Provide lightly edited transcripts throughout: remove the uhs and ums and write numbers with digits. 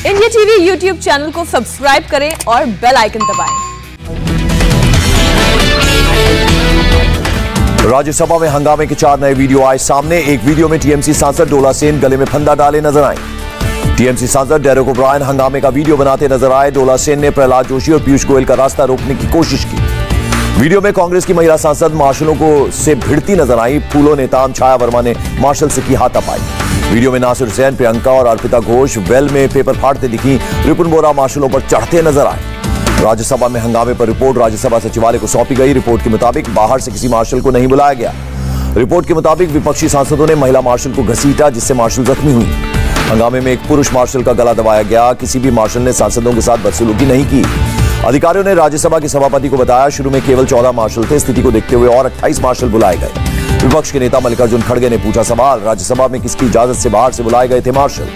India TV YouTube channel को subscribe करें और बेल आइकन दबाएं। राज्यसभा में हंगामे के 4 नए वीडियो आए सामने। एक वीडियो में टीएमसी सांसद डोला सेन गले में फंदा डाले नजर आए। टीएमसी सांसद डेरेक ओब्रायन हंगामे का वीडियो बनाते नजर आए। डोला सेन ने प्रहलाद जोशी और पीयूष गोयल का रास्ता रोकने की कोशिश की। वीडियो में कांग्रेस की महिला सांसद मार्शलों को से भिड़ती नजर आई। फूलो नेताम छाया वर्मा ने मार्शल से की हाथापाई। वीडियो में नासिर हुसैन, प्रियंका और अर्पिता घोष वेल में पेपर फाड़ते दिखी। रिपुन बोरा मार्शलों पर चढ़ते नजर आए। राज्यसभा में हंगामे पर रिपोर्ट राज्यसभा सचिवालय को सौंपी गई। रिपोर्ट के मुताबिक बाहर से किसी मार्शल को नहीं बुलाया गया। रिपोर्ट के मुताबिक विपक्षी सांसदों ने महिला मार्शल को घसीटा, जिससे मार्शल जख्मी हुई। हंगामे में एक पुरुष मार्शल का गला दबाया गया। किसी भी मार्शल ने सांसदों के साथ बदसलूकी नहीं की। अधिकारियों ने राज्यसभा के सभापति को बताया, शुरू में केवल 14 मार्शल थे। स्थिति को देखते हुए और 28 मार्शल बुलाए गए। विपक्ष के नेता मल्लिकार्जुन खड़गे ने पूछा सवाल, राज्यसभा में किसकी इजाजत से बाहर से बुलाए गए थे मार्शल?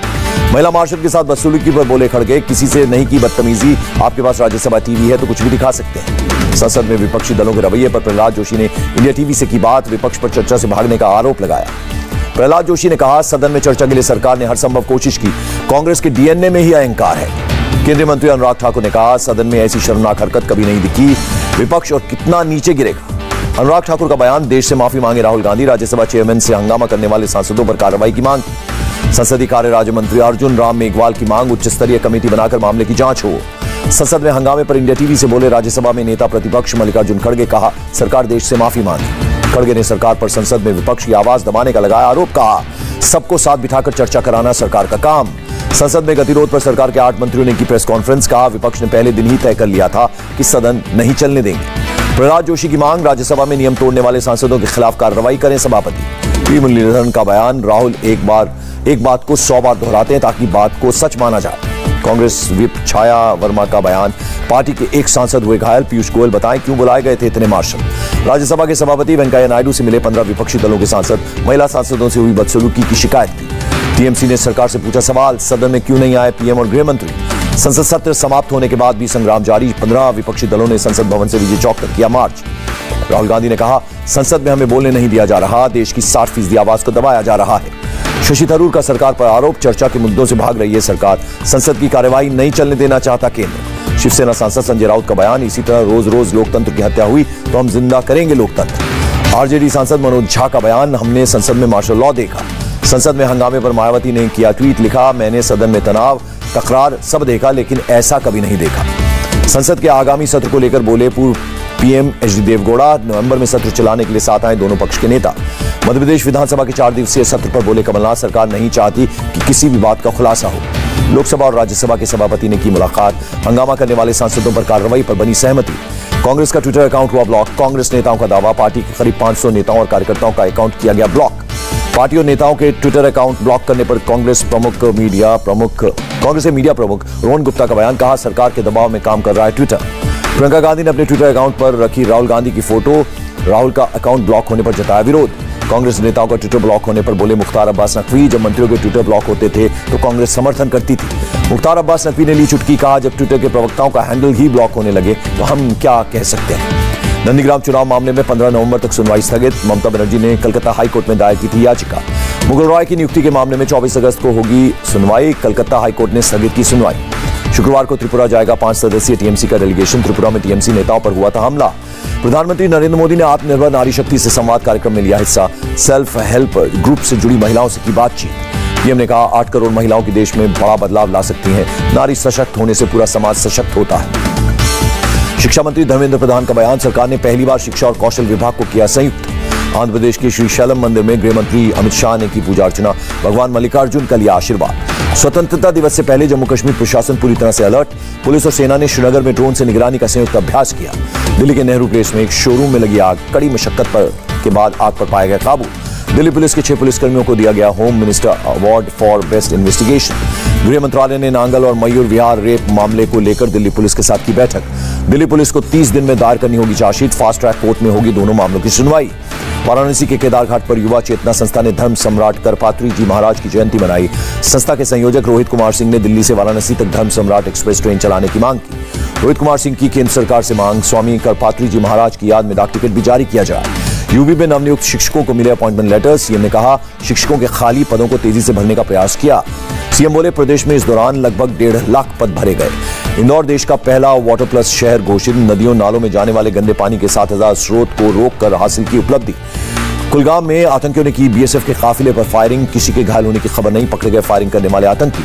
महिला मार्शल के साथ बदसलूकी पर बोले खड़गे, किसी से नहीं की बदतमीजी। आपके पास राज्यसभा टीवी है तो कुछ भी दिखा सकते हैं। संसद में विपक्षी दलों के रवैये पर प्रहलाद जोशी ने इंडिया टीवी से की बात। विपक्ष पर चर्चा से भागने का आरोप लगाया। प्रहलाद जोशी ने कहा, सदन में चर्चा के लिए सरकार ने हर संभव कोशिश की। कांग्रेस के डीएनए में ही अहंकार है। केंद्रीय मंत्री अनुराग ठाकुर ने कहा, सदन में ऐसी शर्मनाक हरकत कभी नहीं दिखी। विपक्ष और कितना नीचे गिरेगा। अनुराग ठाकुर का बयान, देश से माफी मांगे राहुल गांधी। राज्यसभा चेयरमैन से हंगामा करने वाले सांसदों पर कार्रवाई की मांग। संसदीय कार्य राज्य मंत्री अर्जुन राम मेघवाल की मांग, उच्च स्तरीय कमेटी बनाकर मामले की जांच हो। संसद में हंगामे पर इंडिया टीवी से बोले राज्यसभा में नेता प्रतिपक्ष मल्लिकार्जुन खड़गे। कहा, सरकार देश से माफी मांगे। खड़गे ने सरकार पर संसद में विपक्ष की आवाज दबाने का लगाया आरोप। कहा, सबको साथ बिठाकर चर्चा कराना सरकार का काम। संसद में गतिरोध पर सरकार के 8 मंत्रियों ने की प्रेस कॉन्फ्रेंस। कहा, विपक्ष ने पहले दिन ही तय कर लिया था कि सदन नहीं चलने देंगे। प्रहलाद जोशी की मांग, राज्यसभा में नियम तोड़ने वाले सांसदों के खिलाफ कार्रवाई करें सभापति। पी मुरलीधरन का बयान, राहुल एक बात को 100 बार दोहराते हैं ताकि बात को सच माना जाए। कांग्रेस विप छाया वर्मा का बयान, पार्टी के एक सांसद हुए घायल। पीयूष गोयल बताएं क्यों बुलाए गए थे इतने मार्शल। राज्यसभा के सभापति वेंकैया नायडू से मिले 15 विपक्षी दलों के सांसद। महिला सांसदों से हुई बदसलूकी की शिकायत की। टीएमसी ने सरकार से पूछा सवाल, सदन में क्यों नहीं आए पीएम और गृह मंत्री? संसद सत्र समाप्त होने के बाद भी संग्राम जारी। 15 विपक्षी दलों ने संसद भवन से विजय चौक तक किया मार्च। राहुल गांधी ने कहा, संसद में हमें बोलने नहीं दिया जा रहा। देश की 60% आवाज को दबाया जा रहा है। शशि थरूर का सरकार पर आरोप, चर्चा के मुद्दों से भाग रही है सरकार। संसद की कार्यवाही नहीं चलने देना चाहता केंद्र। शिवसेना सांसद संजय राउत का बयान, इसी तरह रोज रोज लोकतंत्र की हत्या हुई तो हम जिंदा करेंगे लोकतंत्र। आरजेडी सांसद मनोज झा का बयान, हमने संसद में मार्शल लॉ देखा। संसद में हंगामे पर मायावती ने किया ट्वीट, लिखा, मैंने सदन में तनाव तकरार सब देखा लेकिन ऐसा कभी नहीं देखा। संसद के आगामी सत्र को लेकर बोले पूर्व पीएम एचडी देवगौड़ा। नवंबर में सत्र चलाने के लिए साथ आए दोनों पक्ष के नेता। मध्य प्रदेश विधानसभा के 4 दिवसीय सत्र पर बोले कमलनाथ, सरकार नहीं चाहती कि किसी भी बात का खुलासा हो। लोकसभा और राज्यसभा के सभापति ने की मुलाकात। हंगामा करने वाले सांसदों पर कार्रवाई पर बनी सहमति। कांग्रेस का ट्विटर अकाउंट हुआ ब्लॉक। कांग्रेस नेताओं का दावा, पार्टी के करीब 500 नेताओं और कार्यकर्ताओं का अकाउंट किया गया ब्लॉक। पार्टी और नेताओं के ट्विटर अकाउंट ब्लॉक करने पर कांग्रेस मीडिया प्रमुख रोहन गुप्ता का बयान। कहा, सरकार के दबाव में काम कर रहा है ट्विटर। प्रियंका गांधी ने अपने ट्विटर अकाउंट पर रखी राहुल गांधी की फोटो। राहुल का अकाउंट ब्लॉक होने पर जताया विरोध। कांग्रेस नेताओं का ट्विटर ब्लॉक होने पर बोले मुख्तार अब्बास नकवी, जब मंत्रियों के ट्विटर ब्लॉक होते थे तो कांग्रेस समर्थन करती थी। मुख्तार अब्बास नकवी ने ली चुटकी। कहा, जब ट्विटर के प्रवक्ताओं का हैंडल ही ब्लॉक होने लगे तो हम क्या कह सकते हैं। नंदीग्राम चुनाव मामले में 15 नवंबर तक सुनवाई स्थगित। ममता बनर्जी ने कलकत्ता हाईकोर्ट में दायर की थी याचिका। मुगल रॉय की नियुक्ति के मामले में 24 अगस्त को होगी सुनवाई। कलकत्ता हाईकोर्ट ने स्थगित की सुनवाई। शुक्रवार को त्रिपुरा जाएगा 5 सदस्यीय टीएमसी का डेलीगेशन। त्रिपुरा में टीएमसी नेताओं पर हुआ था हमला। प्रधानमंत्री नरेंद्र मोदी ने आत्मनिर्भर नारी शक्ति से संवाद कार्यक्रम में लिया हिस्सा। सेल्फ हेल्प ग्रुप से जुड़ी महिलाओं से की बातचीत। पीएम ने कहा, 8 करोड़ महिलाओं की देश में बड़ा बदलाव ला सकती हैं। नारी सशक्त होने से पूरा समाज सशक्त होता है। शिक्षा मंत्री धर्मेंद्र प्रधान का बयान, सरकार ने पहली बार शिक्षा और कौशल विभाग को किया संयुक्त। आंध्र प्रदेश के श्री शैलम मंदिर में गृह मंत्री अमित शाह ने की पूजा अर्चना। भगवान मल्लिकार्जुन का लिया आशीर्वाद। स्वतंत्रता दिवस से पहले जम्मू कश्मीर प्रशासन पूरी तरह से अलर्ट। पुलिस और सेना ने श्रीनगर में ड्रोन से निगरानी का संयुक्त अभ्यास किया। दिल्ली के नेहरू प्लेस में एक शोरूम में लगी आग, कड़ी मशक्कत के बाद आग पर पाया गया काबू। दिल्ली पुलिस के 6 पुलिसकर्मियों को दिया गया home minister award for best investigation. गृह मंत्रालय ने नांगल और मयूर विहार रेप मामले को लेकर दिल्ली पुलिस के साथ की बैठक। दिल्ली पुलिस को 30 दिन में दायर करनी होगी चार्जशीट। फास्ट ट्रैक कोर्ट में होगी दोनों मामलों की सुनवाई। वाराणसी के केदारघाट पर युवा चेतना संस्था ने धर्म सम्राट करपात्री जी महाराज की जयंती मनाई। संस्था के संयोजक रोहित कुमार सिंह ने दिल्ली से वाराणसी तक धर्म सम्राट एक्सप्रेस ट्रेन चलाने की मांग की। रोहित कुमार सिंह की केंद्र सरकार से मांग, स्वामी करपात्री जी महाराज की याद में डाक टिकट भी जारी किया जाए। यूपी में नवनियुक्त शिक्षकों को मिले अपॉइंटमेंट लेटर। सीएम ने कहा शिक्षकों के खाली पदों को तेजी से भरने का प्रयास किया। सीएम बोले प्रदेश में इस दौरान लगभग 1.5 लाख पद भरे गए। इंदौर देश का पहला वाटर प्लस शहर घोषित। नदियों नालों में जाने वाले गंदे पानी के 7,000 स्रोत को रोककर हासिल की उपलब्धि। कुलगाम में आतंकियों ने की बीएसएफ के काफिले पर फायरिंग। किसी के घायल होने की खबर नहीं, पकड़े गए फायरिंग करने वाले आतंकी।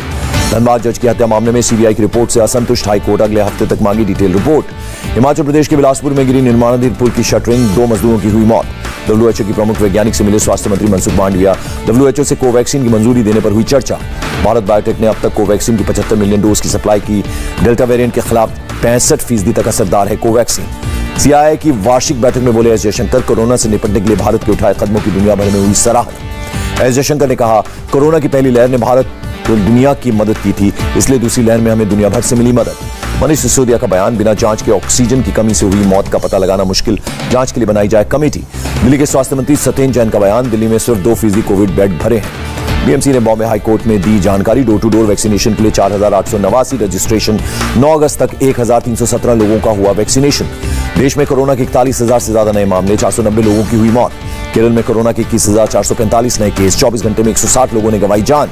धनबाद जज की हत्या मामले में सीबीआई की रिपोर्ट से असंतुष्ट हाईकोर्ट अगले हफ्ते तक मांगी डिटेल रिपोर्ट। हिमाचल प्रदेश के बिलासपुर में गिरी निर्माणाधीन पुल की शटरिंग, 2 मजदूरों की हुई मौत। डब्ल्यूएचओ की प्रमुख वैज्ञानिक से मिले स्वास्थ्य मंत्री मनसुख मांडविया। डब्ल्यूएचओ से कोवैक्सीन की मंजूरी देने पर हुई चर्चा। भारत बायोटेक ने अब तक कोवैक्सीन की 75 मिलियन डोज की सप्लाई की। डेल्टा वेरिएंट के खिलाफ 65% तक असरदार है कोवैक्सीन। सीआईआई की वार्षिक बैठक में बोले एस जयशंकर, कोरोना से निपटने के लिए भारत के उठाए कदमों की दुनिया भर में हुई सराहना। एस जयशंकर ने कहा कोरोना की पहली लहर ने भारत को दुनिया की मदद की थी, इसलिए दूसरी लहर में हमें दुनिया भर से मिली मदद। मनीष सिसोदिया का बयान, बिना जांच के ऑक्सीजन की कमी से हुई मौत का पता लगाना मुश्किल, जांच के लिए बनाई जाए कमेटी। दिल्ली के स्वास्थ्य मंत्री सत्येंद्र जैन का बयान, दिल्ली में सिर्फ 2% कोविड बेड भरे हैं। बीएमसी ने बॉम्बे हाई कोर्ट में दी जानकारी, डोर टू डोर वैक्सीनेशन के लिए 4,889 रजिस्ट्रेशन। 9 अगस्त तक 1,317 लोगों का हुआ वैक्सीनेशन। देश में कोरोना के 41,000 से ज्यादा नए मामले, 490 लोगों की हुई मौत। केरल में कोरोना के 21,445 नए केस, 24 घंटे में 160 लोगों ने गंवाई जान।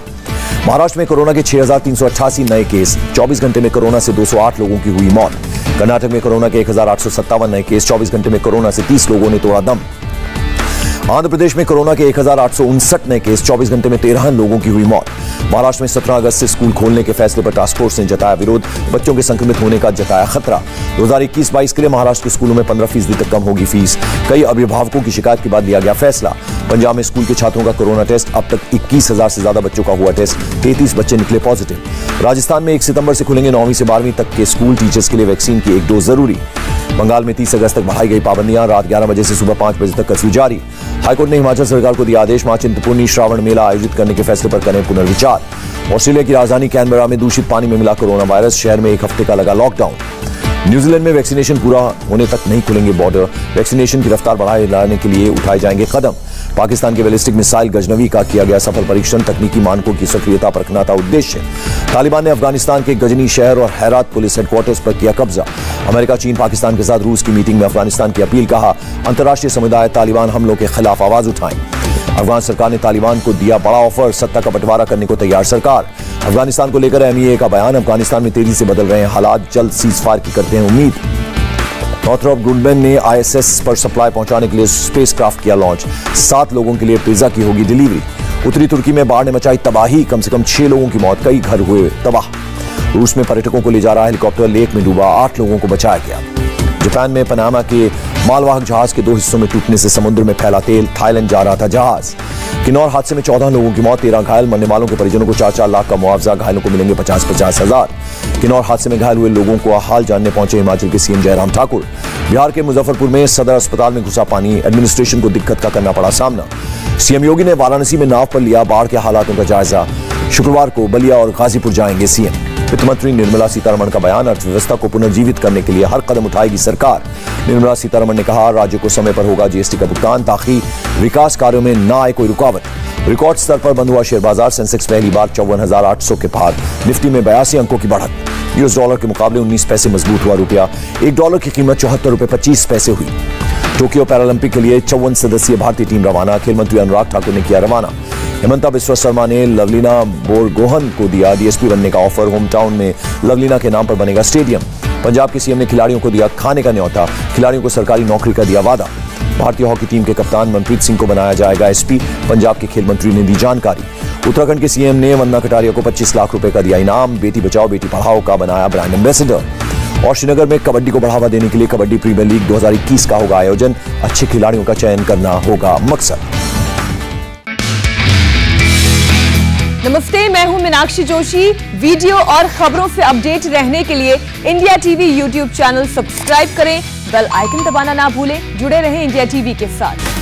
महाराष्ट्र में कोरोना के 6,388 नए केस, 24 घंटे में कोरोना से 208 लोगों की हुई मौत। कर्नाटक में कोरोना के 1,857 नए केस, 24 घंटे में कोरोना से 30 लोगों ने तोड़ा दम। आंध्र प्रदेश में कोरोना के 1,859 नए केस, 24 घंटे में 13 लोगों की हुई मौत। महाराष्ट्र में 17 अगस्त से स्कूल खोलने के फैसले पर टास्क फोर्स ने जताया विरोध, बच्चों के संक्रमित होने का जताया खतरा। 2021-22 के लिए महाराष्ट्र के स्कूलों में 15% तक कम होगी फीस। कई अभिभावकों की शिकायत के बाद लिया गया फैसला। पंजाब में स्कूल के छात्रों का कोरोना टेस्ट, अब तक 21,000 से ज्यादा बच्चों का हुआ टेस्ट, 33 बच्चे निकले पॉजिटिव। राजस्थान में 1 सितंबर से खुलेंगे 9वीं से 12वीं तक के स्कूल, टीचर्स के लिए वैक्सीन की 1 डोज जरूरी। बंगाल में 30 अगस्त तक बढ़ाई गई पाबंदियां, रात 11 बजे से सुबह 5 बजे तक कर्फ्यू जारी। हाईकोर्ट ने हिमाचल सरकार को दिया आदेश, मां चिंतपूर्णी श्रावण मेला आयोजित करने के फैसले पर करें पुनर्विचार। ऑस्ट्रेलिया की राजधानी कैनबरा में दूषित पानी में मिला कोरोना वायरस, शहर में 1 हफ्ते का लगा लॉकडाउन। न्यूजीलैंड में वैक्सीनेशन पूरा होने तक नहीं खुलेंगे बॉर्डर, वैक्सीनेशन की रफ्तार बढ़ाए लाने के लिए उठाए जाएंगे कदम। पाकिस्तान के बैलिस्टिक मिसाइल गजनवी का किया गया सफल परीक्षण, तकनीकी मानकों की सक्रियता पर रखना था उद्देश्य। तालिबान ने अफगानिस्तान के गजनी शहर और हेरात पुलिस हेडक्वार्टर्स पर किया कब्जा। अमेरिका, चीन, पाकिस्तान के साथ रूस की मीटिंग में अफगानिस्तान की अपील, कहा अंतर्राष्ट्रीय समुदाय तालिबान हमलों के खिलाफ आवाज उठाएं। अफगान सरकार ने तालिबान को दिया बड़ा ऑफर, सत्ता का बंटवारा करने को तैयार सरकार। अफगानिस्तान को लेकर एमईए का बयान, अफगानिस्तान में तेजी से बदल रहे हैं हालात, जल्द सीज फायर की करते हैं उम्मीद। नॉर्थरॉप ग्रुडमैन ने आईएसएस पर सप्लाई पहुंचाने के लिए स्पेसक्राफ्ट किया लॉन्च, 7 लोगों के लिए पिज्जा की होगी डिलीवरी। उत्तरी तुर्की में बाढ़ ने मचाई तबाही, कम से कम 6 लोगों की मौत, कई घर हुए तबाह। रूस में पर्यटकों को ले जा रहा हेलीकॉप्टर लेक में डूबा, 8 लोगों को बचाया गया। जापान में पनामा के मालवाहक जहाज के 2 हिस्सों में टूटने से समुद्र में फैला तेल, थाईलैंड जा रहा था जहाज। किन्नौर हादसे में 14 लोगों की मौत, 13 घायल, मरने वालों के परिजनों को 4-4 लाख का मुआवजा, घायलों को मिलेंगे 50-50 हजार। किन्नौर हादसे में घायल हुए लोगों को हाल जानने पहुंचे हिमाचल के सीएम जयराम ठाकुर। बिहार के मुजफ्फरपुर में सदर अस्पताल में घुसा पानी, एडमिनिस्ट्रेशन को दिक्कत का करना पड़ा सामना। सीएम योगी ने वाराणसी में नाव पर लिया बाढ़ के हालातों का जायजा। शुक्रवार को बलिया और गाजीपुर जाएंगे सीएम। वित्त मंत्री निर्मला सीतारमण का बयान, अर्थव्यवस्था को पुनर्जीवित करने के लिए हर कदम उठाएगी सरकार। निर्मला सीतारमण ने कहा राज्य को समय पर होगा जीएसटी का भुगतान, ताकि विकास कार्यों में न आए कोई रुकावट। रिकॉर्ड स्तर पर बंद हुआ शेयर बाजार, सेंसेक्स पहली बार 54,800 के पार, निफ्टी में 82 अंकों की बढ़त। यूएस डॉलर के मुकाबले 19 पैसे मजबूत हुआ रुपया, $1 की कीमत 74 रुपए 25 पैसे हुई। टोक्यो पैरालंपिक के लिए 54 सदस्यीय भारतीय टीम रवाना, खेल मंत्री अनुराग ठाकुर ने किया रवाना। हेमंता बिस्वा शर्मा ने लवलीना बोरगोहन को दिया डीएसपी बनने का ऑफर, होम टाउन में लवलीना के नाम पर बनेगा स्टेडियम। पंजाब के सीएम ने खिलाड़ियों को दिया खाने का न्योता, खिलाड़ियों को सरकारी नौकरी का दिया वादा। भारतीय हॉकी टीम के कप्तान मनप्रीत सिंह को बनाया जाएगा एसपी, पंजाब के खेल मंत्री ने दी जानकारी। उत्तराखंड के सीएम ने वंदना कटारिया को 25 लाख रुपए का दिया इनाम, बेटी बचाओ बेटी पढ़ाओ का बनाया ब्रांड एम्बेसडर। और श्रीनगर में कबड्डी को बढ़ावा देने के लिए कबड्डी प्रीमियर लीग 2021 का होगा आयोजन, अच्छे खिलाड़ियों का चयन करना होगा मकसद। नमस्ते, मैं हूं मीनाक्षी जोशी। वीडियो और खबरों से अपडेट रहने के लिए India TV YouTube channel subscribe करें, बेल आइकन दबाना ना भूलें। जुड़े रहें इंडिया टीवी के साथ।